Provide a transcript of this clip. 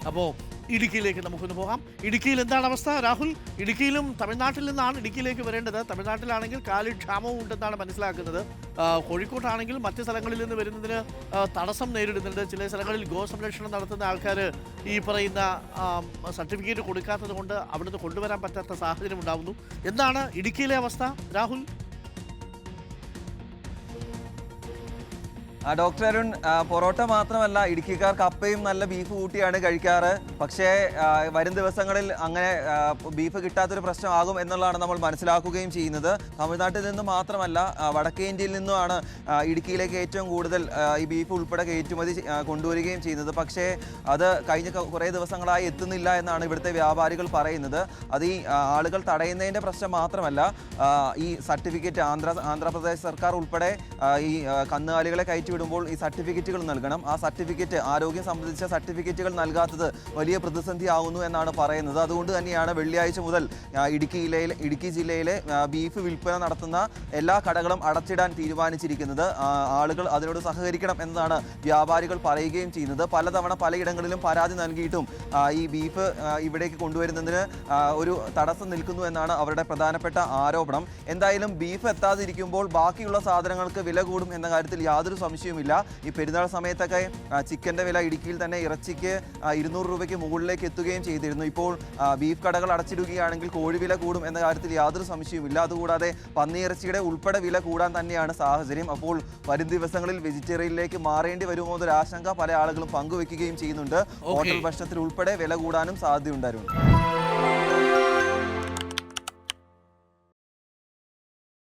അപ്പോൾ ഇടുക്കിയിലേക്ക് നമുക്കൊന്ന് പോകാം. ഇടുക്കിയിൽ എന്താണ് അവസ്ഥ രാഹുൽ? ഇടുക്കിയിലും തമിഴ്നാട്ടിൽ നിന്നാണ് ഇടുക്കിയിലേക്ക് വരേണ്ടത്. തമിഴ്നാട്ടിലാണെങ്കിൽ കാലിൽ ക്ഷാമവും ഉണ്ടെന്നാണ് മനസ്സിലാക്കുന്നത്. കോഴിക്കോട്ടാണെങ്കിൽ മറ്റ് സ്ഥലങ്ങളിൽ നിന്ന് വരുന്നതിന് തടസ്സം നേരിടുന്നുണ്ട്. ചില സ്ഥലങ്ങളിൽ ഗോസംരക്ഷണം നടത്തുന്ന ആൾക്കാർ ഈ പറയുന്ന സർട്ടിഫിക്കറ്റ് കൊടുക്കാത്തത് കൊണ്ട് അവിടുന്ന് കൊണ്ടുവരാൻ പറ്റാത്ത സാഹചര്യം ഉണ്ടാകുന്നു. എന്താണ് ഇടുക്കിയിലെ അവസ്ഥ രാഹുൽ? ഡോക്ടർ അരുൺ, പൊറോട്ട മാത്രമല്ല, ഇടുക്കിക്കാർ കപ്പയും നല്ല ബീഫ് കൂട്ടിയാണ് കഴിക്കാറ്. പക്ഷേ വരും ദിവസങ്ങളിൽ അങ്ങനെ ബീഫ് കിട്ടാത്തൊരു പ്രശ്നമാകും എന്നുള്ളതാണ് നമ്മൾ മനസ്സിലാക്കുകയും ചെയ്യുന്നത്. തമിഴ്നാട്ടിൽ നിന്ന് മാത്രമല്ല, വടക്കേ ഇന്ത്യയിൽ നിന്നുമാണ് ഇടുക്കിയിലേക്ക് ഏറ്റവും കൂടുതൽ ഈ ബീഫ് ഉൾപ്പെടെ കയറ്റുമതി കൊണ്ടുവരികയും ചെയ്യുന്നത്. പക്ഷേ അത് കഴിഞ്ഞ കുറേ ദിവസങ്ങളായി എത്തുന്നില്ല എന്നാണ് ഇവിടുത്തെ വ്യാപാരികൾ പറയുന്നത്. അത് ഈ ആളുകൾ തടയുന്നതിൻ്റെ പ്രശ്നം മാത്രമല്ല, ഈ സർട്ടിഫിക്കറ്റ് ആന്ധ്രാപ്രദേശ് സർക്കാർ ഉൾപ്പെടെ ഈ കന്നുകാലികളെ വിടുമ്പോൾ ഈ സർട്ടിഫിക്കറ്റുകൾ നൽകണം. ആ സർട്ടിഫിക്കറ്റ്, ആരോഗ്യം സംബന്ധിച്ച സർട്ടിഫിക്കറ്റുകൾ നൽകാത്തത് വലിയ പ്രതിസന്ധി ആകുന്നു എന്നാണ് പറയുന്നത്. അതുകൊണ്ട് തന്നെയാണ് വെള്ളിയാഴ്ച മുതൽ ഇടുക്കി ജില്ലയിലെ ബീഫ് വിൽപ്പന നടത്തുന്ന എല്ലാ കടകളും അടച്ചിടാൻ തീരുമാനിച്ചിരിക്കുന്നത്. ആളുകൾ അതിനോട് സഹകരിക്കണം എന്നതാണ് വ്യാപാരികൾ പറയുകയും ചെയ്യുന്നത്. പലതവണ പലയിടങ്ങളിലും പരാതി നൽകിയിട്ടും ഈ ബീഫ് ഇവിടേക്ക് കൊണ്ടുവരുന്നതിന് ഒരു തടസ്സം നിൽക്കുന്നു എന്നാണ് അവരുടെ പ്രധാനപ്പെട്ട ആരോപണം. എന്തായാലും ബീഫ് എത്താതിരിക്കുമ്പോൾ ബാക്കിയുള്ള സാധനങ്ങൾക്ക് വില കൂടും എന്ന കാര്യത്തിൽ യാതൊരു സംശയവുമില്ല. ഈ പെരുന്നാൾ സമയത്തൊക്കെ ചിക്കൻ്റെ വില ഇടുക്കിയിൽ തന്നെ ഇറച്ചിക്ക് 200 രൂപയ്ക്ക് മുകളിലേക്ക് എത്തുകയും ചെയ്തിരുന്നു. ഇപ്പോൾ ബീഫ് കടകൾ അടച്ചിടുകയാണെങ്കിൽ കോഴി വില കൂടും എന്ന കാര്യത്തിൽ യാതൊരു സംശയവുമില്ല. അതുകൂടാതെ പന്നിയിറച്ചിയുടെ ഉൾപ്പെടെ വില കൂടാൻ തന്നെയാണ് സാഹചര്യം. അപ്പോൾ വരും ദിവസങ്ങളിൽ വെജിറ്റേറിയനിലേക്ക് മാറേണ്ടി വരുമോ എന്നൊരു ആശങ്ക പല ആളുകളും പങ്കുവെക്കുകയും ചെയ്യുന്നുണ്ട്. ഹോട്ടൽ ഭക്ഷണത്തിൽ ഉൾപ്പെടെ വില കൂടാനും സാധ്യതയുണ്ടായിരുന്നു.